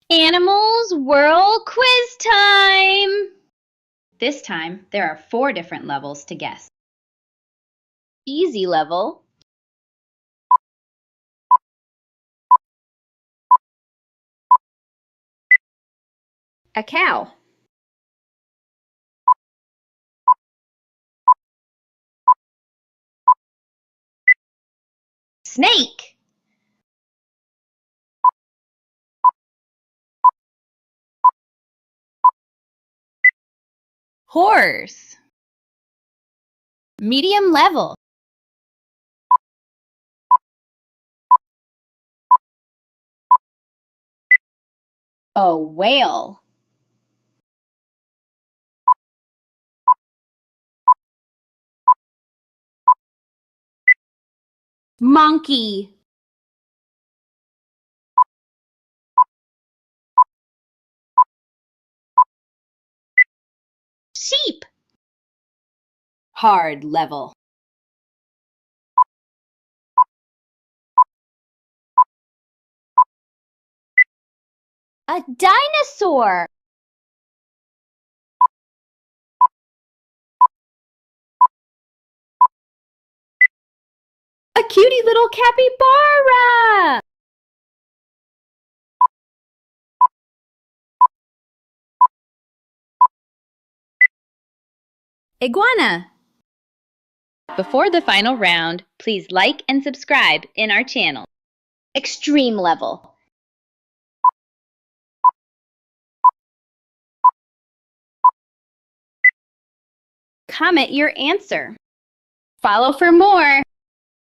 Animals World Quiz Time! This time, there are 4 different levels to guess. Easy level, a cow, snake, horse, medium level, a whale, monkey, sheep, hard level, a dinosaur, a cutie little capybara, iguana. Before the final round, please like and subscribe in our channel. Extreme level. Comment your answer. Follow for more.